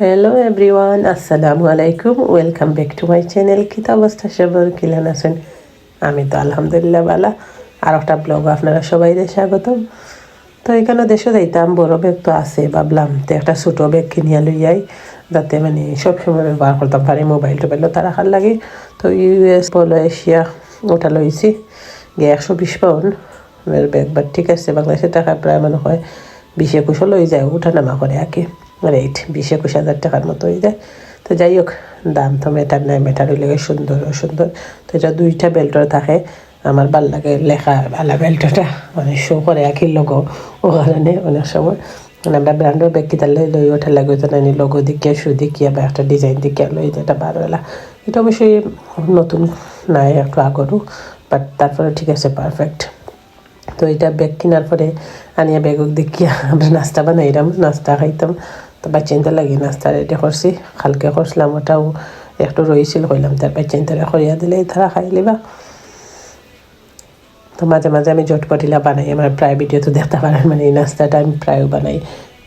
Hello everyone, আসসালামু আলাইকুম। Welcome back to my channel. কী অবস্থা সবার, কিলান আছেন? আমি তো আলহামদুলিল্লাহ ভালো। আর একটা ব্লগ আপনারা সবাই স্বাগতম। তো এখানে দেশে যাইতাম, বড় ব্যাগ তো আছে, ভাবলাম তো একটা ছোটো ব্যাগ কিনিয়া লইয়াই, যাতে মানে সবসময় ব্যবহার করতাম পারি, মোবাইল টোবাইলও তার রাখার লাগে। তো ইউএস পলো এশিয়া ওটা লইছি, গিয়ে 120 পাউন্ড ব্যাগ। বাট ঠিক আছে, বাংলাদেশের টাকা প্রায় মনে হয় 20-21 লই যায়, উঠা নামা করে আঁকে রেট 20-21 হাজার টাকার মতো হয়ে যায়। তো যাই হোক, দাম তো ম্যাটার নাই, ম্যাটার হইলে সুন্দর সুন্দর। তো এটা 2টা বেল্টর থাকে, আমার ভাল লাগে লেখা ভালা বেল্টটা, মানে শো করে আঁকির লোগো, ও কারণে অনেক সময় মানে আমরা ব্র্যান্ডের ব্যাগ কিতার লই ওঠা লাগে, তো নানি লোগো দিকে শু দিকিয়া বা একটা ডিজাইন দিকে লই, এটা ভালো এলা। এটা অবশ্যই নতুন নাই, একটু আগরও, বাট তারপরে ঠিক আছে, পারফেক্ট। তো এটা ব্যাগ কেনার পরে আনিয়া ব্যাগ দেখিয়া আমরা নাস্তা বানাইলাম, নাস্তা খাইতাম। তো বাচ্চাইনটা লাগি নাস্তা রেডি করছি, কালকে করছিলাম, ওটাও একটু রয়েছিল, কইলাম তার বাচ্চাইনটারে করিয়া দিলে তারা খাই লিবা। তো মাঝে মাঝে আমি জটপটিলা বানাই, আমার প্রায় ভিডিও তো দেখতে পারেন, মানে এই নাস্তাটা আমি প্রায় বানাই।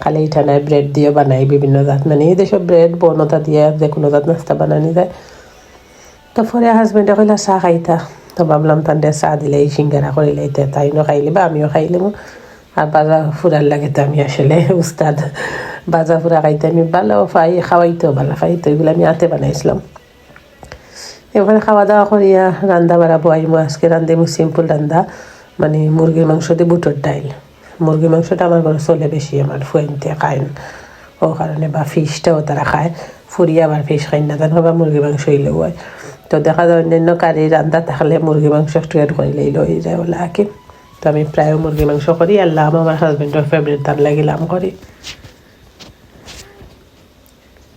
খালি এটা নয়, ব্রেড দিয়েও বানাই বিভিন্ন জাত, মানে এই দেশে ব্রেড বনতা দিয়ে যে কোনো জাত নাস্তা বানানি যায়। তো পরে হাজবেন্ডে কইলা চা খাইতা, তো ভাবলাম তান্ডে চা দিলে সিঙ্গারা করিলে তাইনও খাইলে বা আমিও খাইলাম। আর বাজা ফুরার লাগে তো আমি আসলে উস্তাদ, বাজা ফুরা খাইতে আমি ভালো পাই, খাওয়াইতেও ভালো পাই। তো এগুলো আমি হাতে বানাইছিলাম। এবার খাওয়া দাওয়া করিয়া রান্না বাড়াবো, আইমো আজকে রান্ধিমু সিম্পল রান্না, মানে মুরগির মাংস দিয়ে বুটোর ডাইল। মুরগির মাংসটা আমার ঘরে চলে বেশি, আমার ফুয়েনতে খায় ও কারণে, বা ফিশটাও তারা খায়, ফুরি আবার ফিশ খাই না, তার বা মুরগি মাংস হইলেও হয়। তো দেখা যায় অন্যান্য কারি রান্না থাকলে মুরগি মাংস একটু অ্যাড করিলেই লই যায় ওলা আঁকে। তো আমি প্রায় মুরগি মাংস করি, আল্লাহ আমার হাজবেন্ডের ফেভারিট, তার লাগিলাম করি।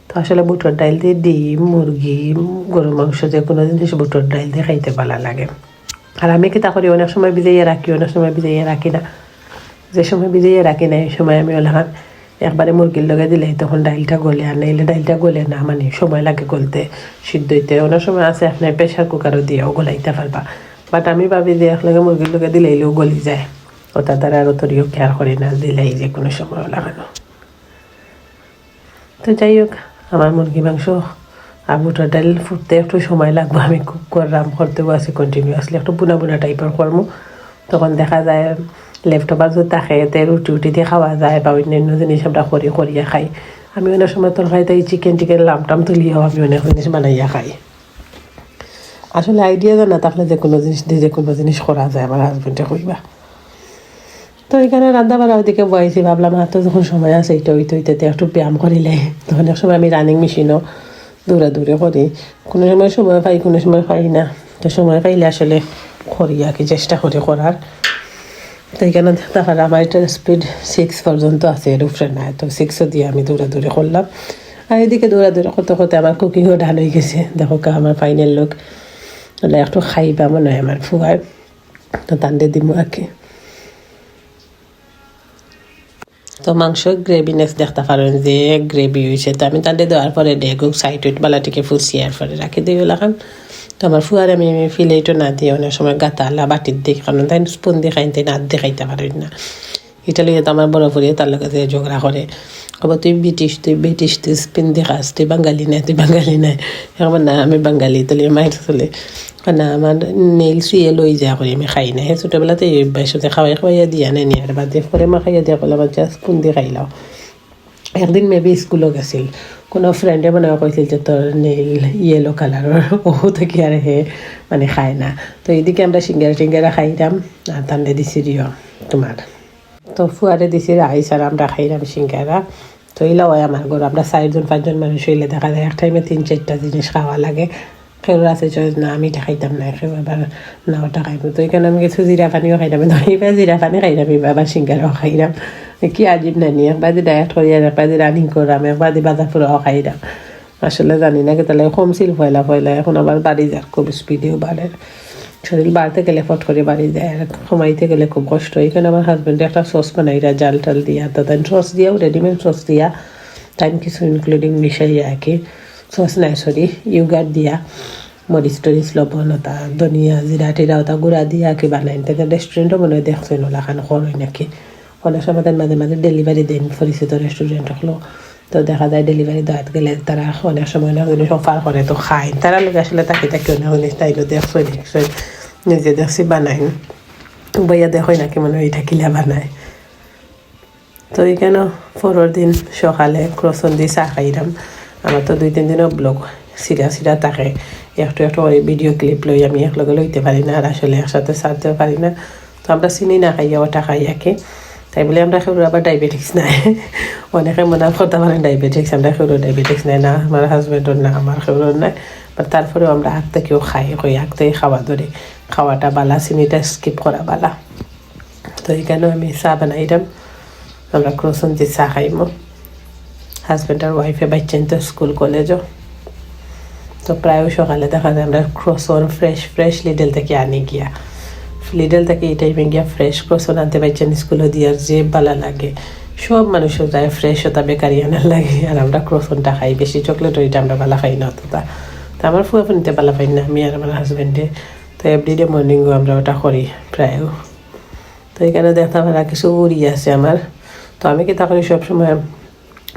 তো আসলে বুটোর ডাইল দিয়ে ডিম, মুরগি, গরুর মাংস, যে কোনো জিনিস বুটোর ডাইল দিয়ে খাইতে ভালো লাগে। আর আমি কি তা করি, অনেক সময় ভিজাইয়ে রাখি, অনেক সময় ভিজাইয়ে রাখি না। যে সময় ভিজাইয়ে রাখি না, এই সময় আমি ওলাখান একবারে মুরগির লগে দিলে তখন ডাইলটা গলে, আর নাইলে ডাইলটা গলে না, মানে সময় লাগে গলতে, সিদ্ধ হইতে। অনেক সময় আছে আপনার প্রেশার কুকারও দিয়েও গলাইতে পারবা, বাট আমি ভাবি যে একলগে মুরগির লগে দিলেইলেও গলি যায়, ওটা তারা আরও তরিও কেয়ার করি না, দিলেই যে কোনো সময় লাগানো। তো যাই হোক, আমার মুরগি মাংস আর বুটার ডাল ফুটতে একটু সময় লাগবে, আমি কুক করলাম, করতেও আছি কন্টিনিউয়াসলি, একটু বুনা বুনা টাইপের করবো। তখন দেখা যায় লেফট ওভার যদি থাকে, এতে রুটি উটি দিয়ে খাওয়া যায়, বা অন্যান্য জিনিস আমরা করিয়া খাই। আমি অনেক সময় তরকারিতে এই চিকেন টিকেন লামটাম তুলিয়াও আমি অনেক জিনিস বানাইয়া খাই। আসলে আইডিয়া জানা থাকলে যে কোনো জিনিস দিয়ে যে কোনো জিনিস করা যায়, আমার হাজবেন্ডে কইবা। তো এখানে রান্না বাড়া ওইদিকে বয়েছি, ভাবলাম হাতে যখন সময় আছে এটা হইতে হইতে একটু ব্যায়াম করিলে, তখন এক সময় আমি রানিং মেশিনও দৌড়াদৌড়ি করি, কোনো সময় সময় পাই, কোনো সময় পাই না। তো সময় পাইলে আসলে করি আর কি, চেষ্টা করি করার। তো এখানে দেখার আমার এটা স্পিড 6 পর্যন্ত আছে, এর উপরে নাই, তো 6ও দিয়ে আমি দৌড়াদৌড়ি করলাম। আর এদিকে দৌড়াদৌড়ি করতে করতে আমার কুকিংও ডাল হয়ে গেছে, দেখো আমার ফাইনাল লোক একটু খাইবা মনে হয় আমার ফুয়ায়, তো তান্ডে দিব আর কি। তো মাংস গ্রেভিনেস দেখতে পারেন যে গ্রেভি হয়েছে, তো আমি তাদের দেওয়ার পরে ডেগুক সাইড উইট বালাটিকে ফুসিয়ার পরে রাখি দিই ওলাখান। তো আমার ফুয়ার আমি ফিলেইটো না দিয়ে অনেক সময় গাতালা বাটির দিই, কারণ তাই স্পুন দিয়ে খাইতে না, দিয়ে খাইতে পারেন না। এটা লিয়ে তো আমার বড় ফুরিয়ে তার লগে ঝগড়া করে, কব তুই ব্রিটিশ, তুই স্পিন দিয়ে খাস, তুই বাঙালি নাই। এখন না আমি বাঙালি, তুলি মাইর চলে না, আমার নেইল শুয়ে লই যা করি, আমি খাই না। সেই ছোটোবেলাতে এই অভ্যাসতে খাওয়াইয়া দিয়া নেই, আর বাদে পরে মা খাইয়া দিয়া করলে আমার স্পুন দিয়ে খাইলাও। একদিন মেবি স্কুলও গেছিল, কোনো ফ্রেন্ডে মনে কৈছিল যে তোর নেইল ইয়েলো কালারের, ও থেকে আর হে মানে খায় না। তো এইদিকে আমরা সিঙ্গারা খাইলাম, আর তান্ডে দিছি রিও তোমার, তো ফুয়ারে দিছি রাইস, আর আমরা খাইলাম সিঙ্গারা। তো এলাও হয় আমার ঘর, আমরা 4-5 মানুষ হইলে দেখা যায় এক টাইমে 3-4টা জিনিস খাওয়া লাগে। কেউ আছে না আমি এটা খাইতাম না, কেউ আবার না ওটা খাইব। তো এখানে আমি কিছু জিরা পানিও খাইলাম, এইবার জিরা পানি খাইলাম, আবার সিঙ্গারাও খাইলাম। কি আজিব নানি, একবার যে ডায়েট করি, আর একবার যে রানিং করলাম, একবার যে বাজার ফুরাও খাইলাম। আসলে জানি না কি তাহলে কমছিল ফয়লা, এখন আবার বাড়ি যার খুব স্পিডেও বাড়ে, শরীর বাড়তে গেলে ফট করে বাড়ি যায়, আর কমাইতে গেলে খুব কষ্ট। এখানে আমার হাজব্যান্ডে একটা সস বানাইরা জাল টাল দিয়া, তো তাই সস দিয়াও রেডিমেড সস দিয়া তাই কিছু ইনক্লুডিং মিশাইয়া আর কি, সস নাই সরি ইউগার দিয়া, মরিচ টরিচ লবণ ওটা ধনিয়া জিরা টিরা ওটা গুঁড়া দিয়া কি বানাই, তাতে রেস্টুরেন্টও মনে হয় দেখছেন ওলাখান হয় নাকি, অনেক সময় মাঝে মাঝে ডেলিভারি দেন পরিচিত রেস্টুরেন্ট হলো। তো দেখা যায় ডেলিভারি দেওয়াত গেলে তারা অনেক সময় অনেক জিনিস অফার করে তো খায় তারা লোক আসলে তাকে অনেক জিনিস তাইলো দেখছো নিজে দেখছি বানাই বইয়া দেখোই নাকি মনে হয় এটা কিলা বানায় তো এইখানে পরের দিন সকালে ক্রসন দিয়ে চা খাইলাম আমার তো 2-3 দিনও ব্লগ সিরা থাকে একটু করে ভিডিও ক্লিপ লই আমি একলগে লইতে পারি না আর আসলে একসাথে ছাড়তেও পারি না তো আমরা চিনি না খাইয়া ওটা খাই একে তাই বলে আমরা খেউর আবার ডায়াবেটিক্স নাই অনেকে মনে করতে পারেন ডায়াবেটিক্স আমরা খেউর ডায়াবেটিক্স নাই না আমার হাজব্যান্ডর না আমার খেউর নাই বাট তারপরেও আমরা আগ থেকেও খাই আগ থেকে খাওয়া ধরে খাওয়াটা বালা চিনিটা স্কিপ করা বালা তো এইখানেও আমি চা বানাইলাম আমরা ক্রসন দিয়ে চা খাইমো হাজব্যান্ড আর ওয়াইফে বাচ্চান তো স্কুল কলেজও তো প্রায় সকালে দেখা যায় আমরা ক্রসন ফ্রেশ লিডল থেকে আনি গিয়া লিডল থেকে এই টাইমে গিয়া ফ্রেশ ক্রসন আনতে পারছেন স্কুলে দিয়ার যে বালা লাগে সব মানুষও যায় ফ্রেশ হতা বেকারি আনার লাগে আর আমরা ক্রসনটা খাই বেশি চকলেট ওইটা আমরা বালা খাই না অতটা তো আমার ফুয়া নিতে বালা পাই না আমি আর আমার হাজব্যান্ডে তো এভরিডে মর্নিংও আমরা ওটা করি প্রায়ও তো এখানে দেখতে পারা কিছু উড়ি আছে আমার তো আমি কি তা করি সবসময়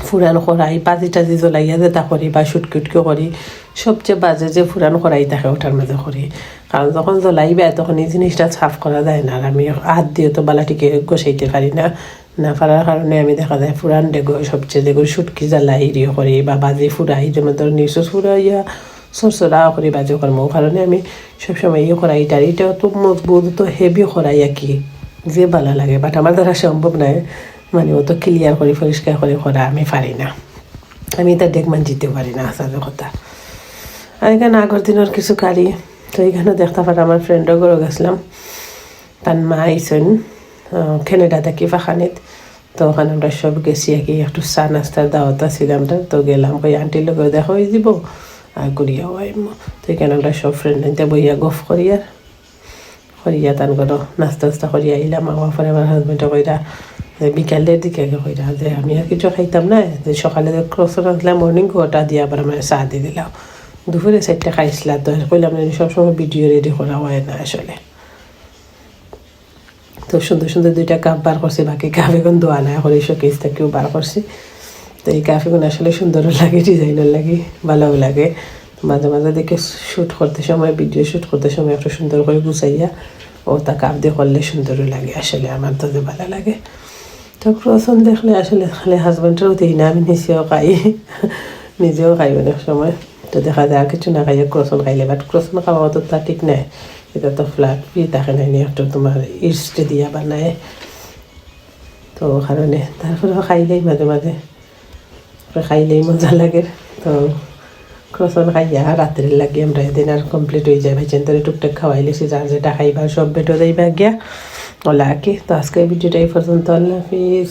ফুরান করাই বাজি টাজি জ্বলাইয়া যে তা করি বা শুটকুটকে করি সবচেয়ে বাজে যে ফুরান করাই থাকে ওটার মধ্যে করি কারণ যখন জ্বলাইবে তখন এই জিনিসটা সাফ করা যায় না আর আমি হাত দিয়ে তো বালাটিকে গোসাইতে পারি না না পারার কারণে আমি দেখা যায় ফুরান ডেগো সবচেয়ে যেগুলো শুটকি জ্বালাই ইয়ে করি বা বাজি ফুরাই যেমন ধর নিউজ ফুরাইয়া সরসরা করি বাজি কর্ম কারণে আমি সবসময় ইয়ে করাই এটাও তো মজবুত তো হেভি করাই আর কি যে ভালো লাগে বাট আমার দ্বারা সম্ভব নয় মানে ও তো ক্লিয়ার করে পরিষ্কার করে করা আমি পারি না আমি তার ডেকমান জিতেও পারি না আসলে কথা আর এখানে আগের দিনের কিছু কারি তো এইখানে দেখতে পারে আমার ফ্রেন্ডও করে গেছিলাম তার মা আইসেন ক্যানাডা থেকে ফাঁকানিত তো ওখানে আমরা সব গেছি আর কি একটু চা নাস্তার দাওয়াত ছিল আমরা তো গেলাম ওই আন্টির লোক দেখা হয়ে যাব আর ঘুরিয়াও আইম তো এখানে আমরা সব ফ্রেন্ড বইয়া গফ করিয়া তান করো নাস্তা করিয়া আইলাম আমার পরে আমার হাজব্যান্ডে কইরা বিকালের দিকে কইরা যে আমি আর কিছু খাইতাম না যে সকালে ক্রসন আসলাম মর্নিং ওটা দিয়ে আবার আমার চা দিয়ে দিলাম দুপুরে 4টা খাইছিলাম তো কইলাম সবসময় ভিডিও রেডি করা হয় না আসলে তো সুন্দর 2টা কাপ বার করছি বাকি কাপ এখন দোয়া না করে শোকেস থেকেও বার করছি তো এই কাপগুলো আসলে সুন্দরও লাগে ডিজাইনের লাগে ভালোও লাগে মাঝে মাঝে দেখে শ্যুট করতে সময় ভিডিও শ্যুট করতে সময় একটু সুন্দর করে গুছাইয়া ও তা কাপ দিয়ে করলে সুন্দরও লাগে আসলে আমার তো যে ভালো লাগে তো ক্রসন দেখলে আসলে খালি হাজব্যান্ডেরও দিই না আমি নিজেও খাই অনেক সময় তো দেখা যায় আর কিছু না খাইয়ে ক্রসন খাইলে বাট ক্রসন খাওয়া তো তা ঠিক নাই এটা তো ফ্ল্যাট থাকে নাই একটু তোমার ইস্ট দিয়া বানায় তো কারণে তারপরে খাইলেই মাঝে মাঝে খাইলেই মজা লাগে তো ক্রসন খাইয়া রাত্রে লাগে আমরা এদিন আর কমপ্লিট হয়ে যায় ভাইছেন তোর টুকটাক খাওয়াইলেছি যার যেটা খাইবা সব বেটো যাইবা গিয়া ওলা কি তো আজকে ভিডিওটা এই পর্যন্ত আল্লাহ হাফিজ।